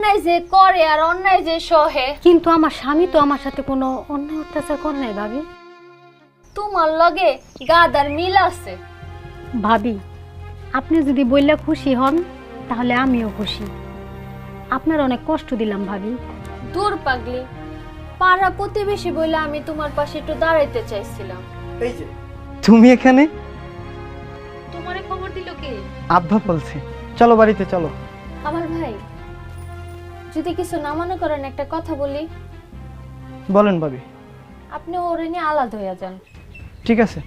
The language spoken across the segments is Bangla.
অন্যায় যে করে আর অন্যায় যে সহে। কিন্তু আমার স্বামী তো আমার সাথে কোনো অন্যায় অত্যাচার করে নাই ভাবি। তোমার লগে গাদার মিল আছে। ভাবি, আপনি যদি বললে খুশি হন তাহলে আমিও খুশি। আপনার অনেক কষ্ট দিলাম ভাবি। দূর পাগলি, পাড়া প্রতিবেশী বলে আমি তোমার পাশে একটু দাঁড়াইতে চাইছিলাম। এই যে তুমি এখানে? তোমারে খবর দিল কে? আব্বা বলছে চলো বাড়িতে চলো। আমার ভাই, যদি কিছু না মনে করেন একটা কথা বলি। বলেন ভাবি। আপনি ওরে নিয়ে আলাদা হইয়া যান। ঠিক আছে,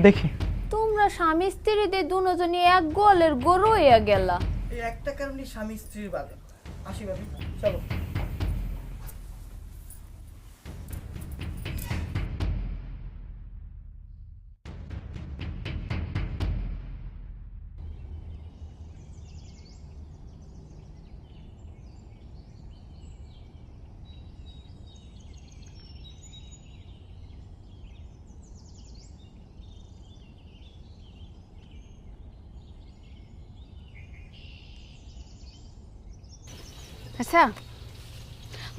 দেখি। তোমরা স্বামী স্ত্রীদের দুজনই এক গোলের গরু হইয়া গেলা। এই একটা কারণে স্বামী স্ত্রীর বাদে। আসি ভাবি, চলো। আচ্ছা,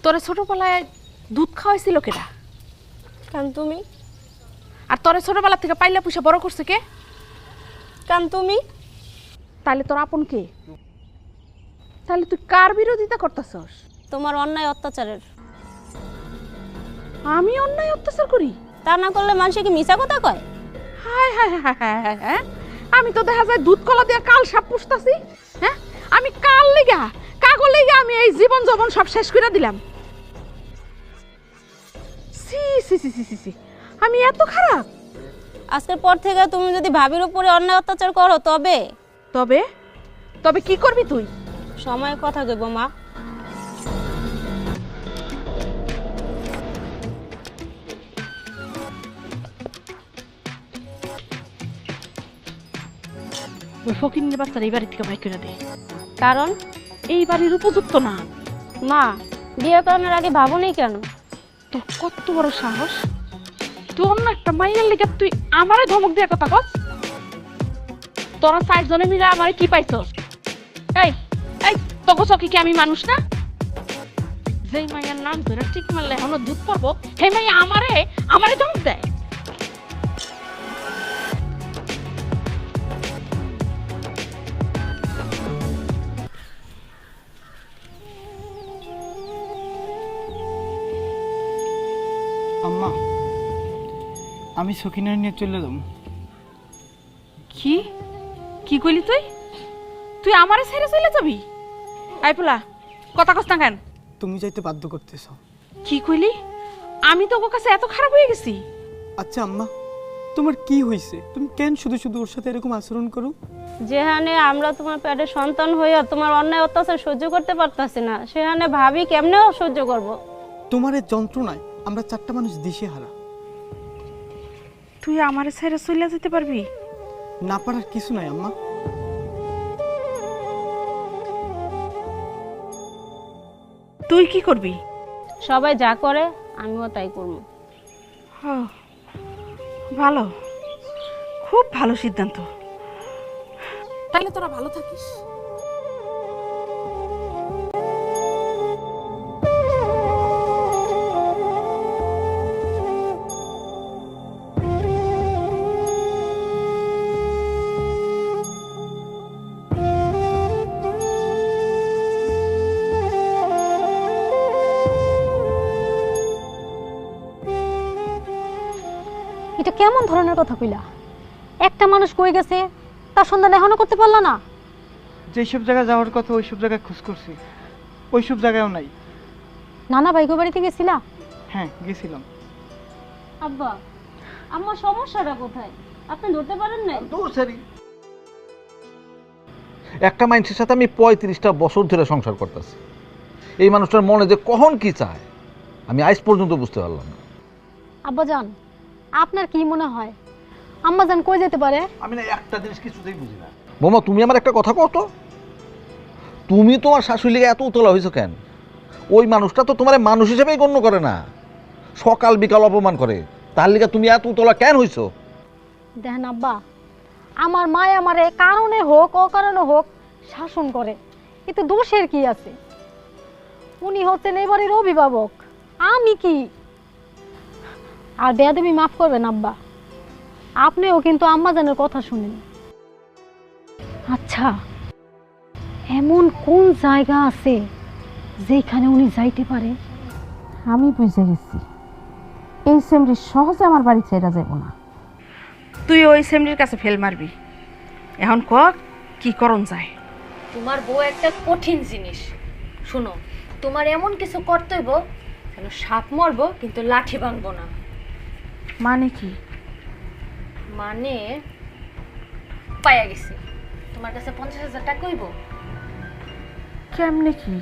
তোরে ছোটবেলায় দুধ খাওয়াইছিল কেডা? কান তুমি? আর তোরে ছোটবেলা থেকে পাইলা পুষা বড় করছে কে? কান তুমি? তাহলে তোর আপন কে? তাহলে তুই কার বিরোধিতা করতেছস? তোমার অন্যায় অত্যাচারের। আমি অন্যায় অত্যাচার করি? তা না করলে মানুষে কি মিছা কথা কয়? হায় হায় হায় হায় হায় হায়, আমি তো দেখা যায় দুধ কলা দিয়ে কাল সাপ পুষতাছি। হ্যাঁ, আমি কাল লিগা কাগজ লিগা আমি এই জীবন যৌবন সব শেষ করে দিলাম। সি সি সি সি সি, আমি এত খারাপ? আজকের পর থেকে তুমি যদি ভাবির উপরে অন্যায় অত্যাচার করো তবে তবে তবে কি করবি তুই? সময় কথা কইব মা। ওই ফকিনের বাচ্চারা এই বাড়ি থেকে বাইর করে দে। কারণ এই বাড়ির উপযুক্ত না। মা, বিয়ে করানোর আগে ভাবনি কেন? তোর কত বড় সাহস! তুই অন্য একটা মাইয়ের লেগে তুই আমারে ধমক দিয়ে কথা কস? তোরা 4 জনে মিলে আমারে কি পাইছস? এই এই তোকে চকি কি আমি মানুষ না? যেই মাইয়ার নাম ধরে ঠিক মারলে এখনো দুধ পাবো, হে মাইয়া আমারে ধমক দেয়। আম্মা, আমি সখিনার নিয়ে চলে যাব। কি কি কইলি তুই? তুই আমারে ছেড়ে চলে যাবি? আই পোলা, কথা কস না কেন? তুমি যাইতে বাধ্য করতেছ। কি কইলি? আমি তো ওর কাছে এত খারাপ হয়ে গেছি? আচ্ছা আম্মা, তোমার কি হয়েছে? তুমি কেন শুধু শুধু ওর সাথে এরকম আচরণ করো? যেখানে আমরা তোমার পেটে সন্তান হইয়া তোমার অন্যায় অত্যাচার সহ্য করতে পারতাছি না, সেখানে ভাবি কেমনেও সহ্য করব? তোমার এই যন্ত্রণায় আমরা 4টা মানুষ দিশেহারা। তুই আমারে ছেড়ে চলে যেতে পারবি? না পারার কিছু নাই আম্মা। তুই কি করবি? সবাই যা করে আমিও তাই করব। ভালো, খুব ভালো সিদ্ধান্ত। তাহলে তোরা ভালো থাকিস। এটা কেমন ধরনের কথা কইলা? একটা মানুষ কই গেছে তার সন্ধান এখনো করতে পারলা না? যেসব জায়গায় যাওয়ার কথা ওইসব জায়গায় খোঁজ করছি, ওইসব জায়গায়ও নাই। নানা ভাইগো বাড়িতে গেছিলা? হ্যাঁ, গেছিলাম। আব্বা, আমার সমস্যাটা কোথায় আপনি ধরতে পারেন না? একটা মানুষের সাথে আমি 35টা বছর ধরে সংসার করতেছি। এই মানুষটার মনে যে কখন কি চায় আমি আজ পর্যন্ত বুঝতে পারলাম না। আব্বাজান, আপনার কি মনে হয় আম্মাজান কই যেতে পারে? আমি না একটা জিনিস কিছুতেই বুঝি না। বোমা, তুমি আমার একটা কথা কও তো, তুমি তোমার শাশুড়ি লেগে এত উতলা হয়েছো কেন? ওই মানুষটা তো তোমার মানুষ হিসেবেই গণ্য করে না, সকাল বিকাল অপমান করে। তার লিগে তুমি এত উতলা কেন হইছো? দেখেন আব্বা, আমার মা আমারে কারণে হোক অকারণে হোক শাসন করে, এতে দোষের কি আছে? উনি হচ্ছেন এই বাড়ির অভিভাবক, আমি কি? আর বেয়াদবি মাফ করবেন আব্বা, আপনিও কিন্তু আম্মাজানের কথা শুনেন। আচ্ছা, এমন কোন জায়গা আছে যেখানে উনি যাইতে পারে? আমি বুঝে গেছি, এই সেমরি সহজে আমার বাড়ি ছেড়ে যাব না। তুই ওই সেমরির কাছে ফেল মারবি। এখন ক কি করণ যায়? তোমার বউ একটা কঠিন জিনিস। শুনো, তোমার এমন কিছু করতে হইব যেন সাপ মরবো কিন্তু লাঠি ভাঙবো না। মানে কি? মানে পাইয়া গেছি, তোমার কাছে 50,000 টাকা হইব। কেমনে কি?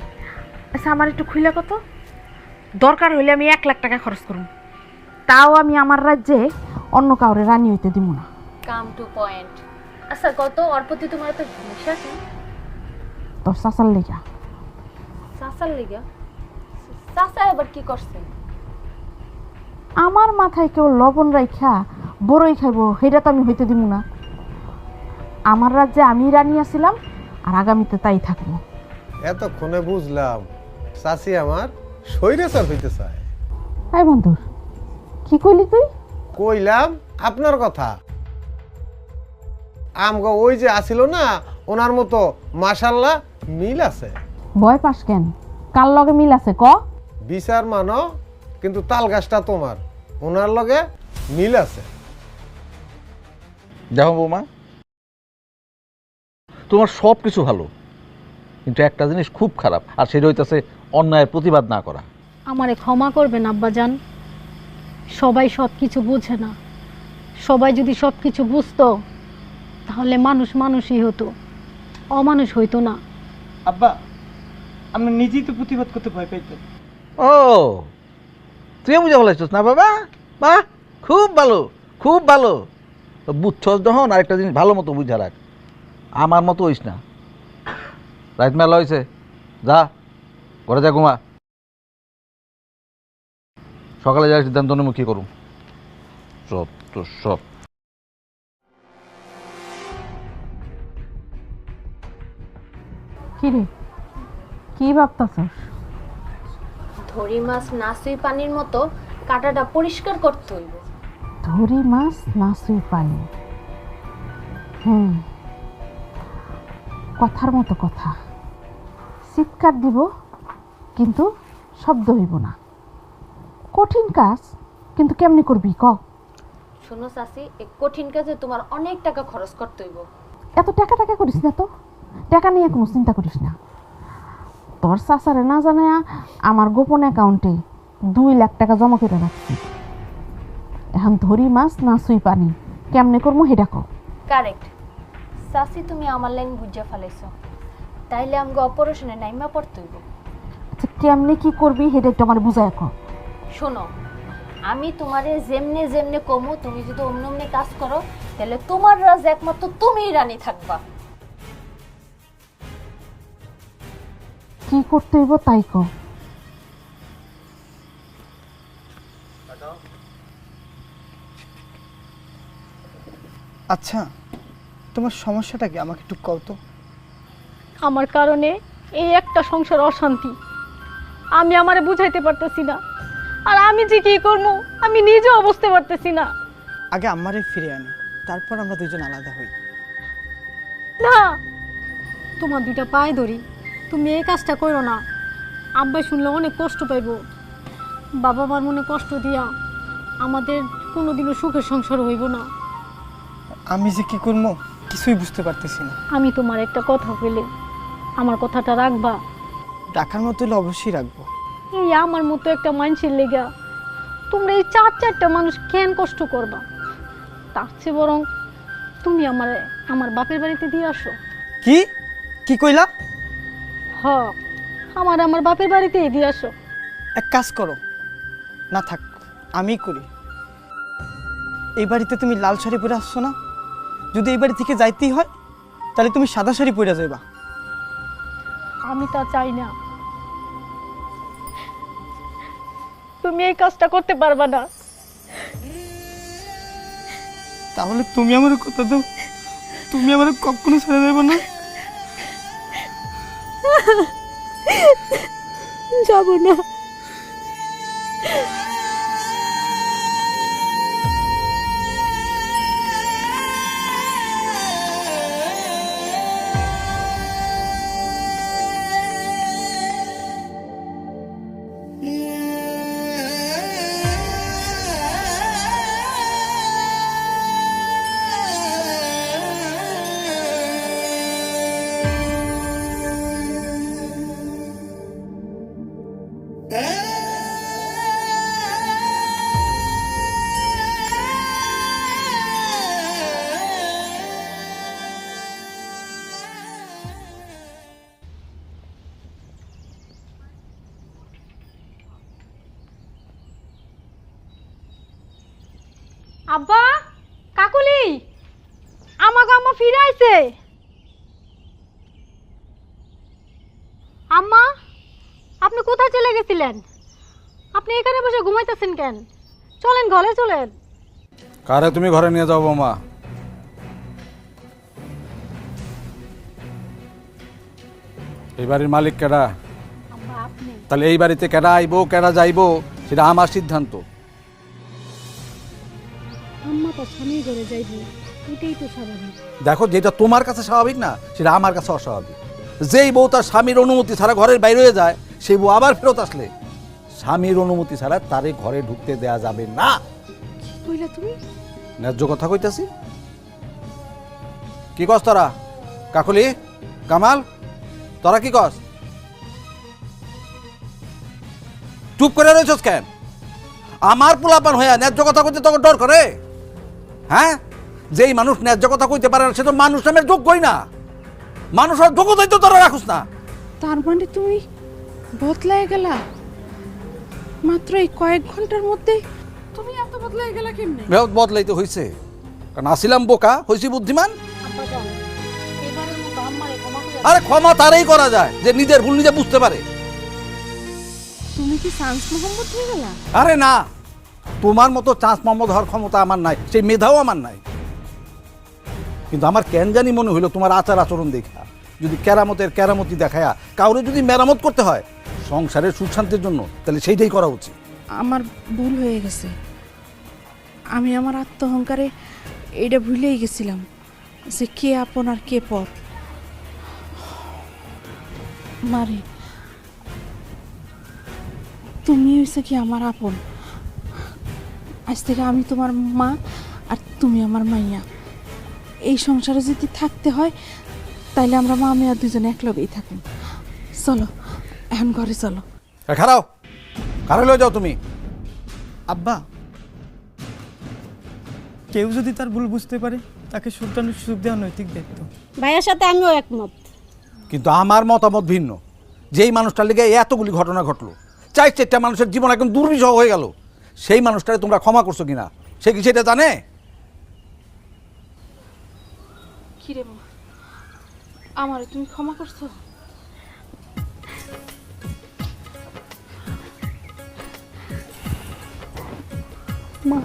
আচ্ছা আমার একটু খুইলা কত। দরকার হইলে আমি 1 লাখ টাকা খরচ করব, তাও আমি আমার রাজ্যে অন্য কাউরে রানী হইতে দিব না। Come to point. আচ্ছা কত ওর প্রতি তোমার তো বিশ্বাস নেই? তোর চাচার লেগা। চাচার লিগা? চাচা এবার কি করছে? আমার মাথায় কেউ লবণ রাইখা বড়ই খাইবো সেটা তো আমি হইতে দিব না। আমার রাজ্যে আমি রানী আছিলাম, আর আগামীতে তাই থাকবো। এতক্ষণে বুঝলাম চাচি আমার স্বৈরাচার হইতে চায়। হাই বন্ধু, কি কইলি তুই? কইলাম আপনার কথা। আমগো ওই যে আসিল না ওনার মতো মাশাল্লাহ মিল আছে। ভয় পাস কেন? কার লগে মিল আছে ক? বিচার মানো, কিন্তু তাল গাছটা তোমার, ওনার লগে মিল আছে। দেখো বৌমা, তোমার সব কিছু ভালো, কিন্তু একটা জিনিস খুব খারাপ, আর সেটা হইতেছে অন্যায়ের প্রতিবাদ না করা। আমারে ক্ষমা করবেন আব্বাজান, সবাই সব কিছু বুঝে না। সবাই যদি সব কিছু বুঝতো তাহলে মানুষ মানুষই হতো, অমানুষ হইতো না। আব্বা, আমরা নিজেই তো প্রতিবাদ করতে ভয় পাইতাম। ও, তুই বুঝে বলাইছিস না বাবা? বাহ, খুব ভালো, খুব ভালো। তো বুঝছস যখন আরেকটা জিনিস ভালো মতো বুঝা রাখ, আমার মতো হইস না। রাত মেলা হয়েছে, যা ঘরে যা, ঘুমা। সকালে যাই সিদ্ধান্ত নেব কি করুম। সব তো সব। কি রে, কি ভাবতাছস? ধরি মাছ নাসুই পানির মতো কাঁটাটা পরিষ্কার করতে হইব। ধরি মাছ নাসুই পানি। কথার মতো কথা। চিৎকার দিব কিন্তু শব্দ হইব না। কঠিন কাজ, কিন্তু কেমনি করবি ক? শোনো চাচি, এই কঠিন কাজে তোমার অনেক টাকা খরচ করতে হইব। এত টাকা টাকা করিস না তো, টাকা নিয়ে কোনো চিন্তা করিস না। তোর চাচারে না জানে আমার গোপন অ্যাকাউন্টে 2 লাখ টাকা জমা করে রাখছি। এখন ধরি মাছ না সুই পানি, কেমনে করবো সেটা কও। কারেক্ট চাচি, তুমি আমার লাইন বুঝা ফেলাইছো। তাইলে আমগো অপারেশনে নাইমা পড়তে হইব। আচ্ছা কেমনে কি করবি সেটা একটু আমার বুঝায় কও। শোনো, আমি তোমারে যেমনে যেমনে কমু, তুমি যদি অমনি অমনি কাজ করো তাহলে তোমার রাজ একমাত্র তুমিই রানী থাকবা। কি করতে হইব তাই কও। আচ্ছা, তোমার সমস্যাটা কি আমাকে একটু কও তো। আমার কারণে এই একটা সংসার অশান্তি, আমি আমারে বুঝাইতে পারতেছি না। আর আমি যে কি করবো আমি নিজেও বুঝতে পারতেছি না। আগে আমারে ফিরে আনি, তারপর আমরা দুজন আলাদা হই। না, তোমার 2টা পায়ে ধরি, তুমি এই কাজটা করো না। আব্বা শুনলে অনেক কষ্ট পাইব। বাবা মার মনে কষ্ট দিয়া আমাদের কোনোদিনও সুখের সংসার হইব না। আমি যে কি করবো কিছুই বুঝতে পারতেছি না। আমি তোমার একটা কথা বলে আমার কথাটা রাখবা? টাকার মতো হলে অবশ্যই রাখবো। এই আমার মতো একটা মানুষের লেগা তোমরা এই 4-4টা মানুষ কেন কষ্ট করবা? তার চেয়ে বরং তুমি আমার বাপের বাড়িতে দিয়ে আসো। কি কি কইলা? হ, আমার বাপের বাড়িতেই দিয়ে আসো। এক কাজ করো, না থাক আমি করি। এই বাড়িতে তুমি লাল শাড়ি পরে আসছো না? যদি এই বাড়ি থেকে যাইতেই হয় তাহলে তুমি সাদা শাড়ি পরে যাইবা। আমি তা চাই না। তুমি এই কাজটা করতে পারবা না। তাহলে তুমি আমার কথা দাও, তুমি আমার কখনো ছেড়ে দেবে না। যাব না। আব্বা, কাকুলি, আমাকে আম্মা ফিরে আইছে। আম্মা, আপনি কোথায় চলে গেছিলেন? আপনি এখানে বসে ঘুমাইতেছেন কেন? চলেন ঘরে চলেন। কারে তুমি ঘরে নিয়ে যাও বৌমা? এই বাড়ির মালিক কেডা? আম্মা আপনি। তাহলে এই বাড়িতে কেডা আইবো কেডা যাইবো সেটা আমার সিদ্ধান্ত। আম্মা তো স্বামী ঘরে যাইবে, এটাই তো স্বাভাবিক। দেখো, যেটা তোমার কাছে স্বাভাবিক না সেটা আমার কাছে অস্বাভাবিক। যেই বউ তার স্বামীর অনুমতি ছাড়া ঘরের বাইরে হয়ে যায়, সেই বউ আবার ফেরত আসলে স্বামীর অনুমতি ছাড়া তারে ঘরে ঢুকতে দেয়া যাবে না। কি কইলা তুমি? ন্যায্য কথা কইতাছি। কি কস তোরা? কাকলি, কামাল, তোরা কি কস? চুপ করে রয়েছস কেন? আমার পোলাপান হইয়া ন্যায্য কথা কইতে তোকে ডর করে? হ্যাঁ, যেই মানুষ ন্যায্য কথা কইতে পারে না সে তো মানুষ নামের যোগ্যই না। মানুষ আর যোগ্যতাই তো তোরা রাখুস না। তার মানে তুমি বদলায় গেলা মাত্র এই কয়েক ঘন্টার মধ্যে? তুমি এত বদলায় গেলা কেমনে? বদলাইতে হইছে, কারণ আসিলাম বোকা, হইছি বুদ্ধিমান। আব্বা যান, এবারের মতো আম্মারে ক্ষমা করে আরে ক্ষমা তারই করা যায় যে নিজের ভুল নিজে বুঝতে পারে। তুমি কি সায়েন্স মোহাম্মদ হয়ে গেলা? আরে না, তোমার মতো চাঁচ মোহাম্মদ হওয়ার ক্ষমতা আমার নাই, সেই মেধাও আমার নাই। কিন্তু আমার কেন জানি মনে হইলো তোমার আচার আচরণ দেখা যদি কেরামতি দেখায়া কাউরে যদি মেরামত করতে হয় সংসারের সুখ শান্তির জন্য, তাহলে সেইটাই করা উচিত। আমার ভুল হয়ে গেছে। আমি আমার আত্মহংকারে এটা ভুলেই গেছিলাম যে কে আপন আর কে পর। মারে, তুমি হয়েছে কি আমার আপন। আজ থেকে আমি তোমার মা আর তুমি আমার মাইয়া। এই সংসারে যদি থাকতে হয় তাইলে আমরা মা মেয়ে দুজনে একলগেই থাকুন। চলো এখন ঘরে চলো। খারাও, কারে লয়ে যাও তুমি? আব্বা, কেউ যদি তার ভুল বুঝতে পারে তাকে শুধরানোর সুযোগ দেওয়া নৈতিক দায়িত্ব। ভাইয়ের সাথে আমিও একমত। কিন্তু আমার মতামত ভিন্ন। যেই মানুষটার লেগে এতগুলি ঘটনা ঘটলো, 4-4টা মানুষের জীবন একদম দুর্বিষহ হয়ে গেল, সেই মানুষটারে তোমরা ক্ষমা করছো কিনা সে কি সেটা জানে? কিরে মা, আমারে তুমি ক্ষমা করছো? মা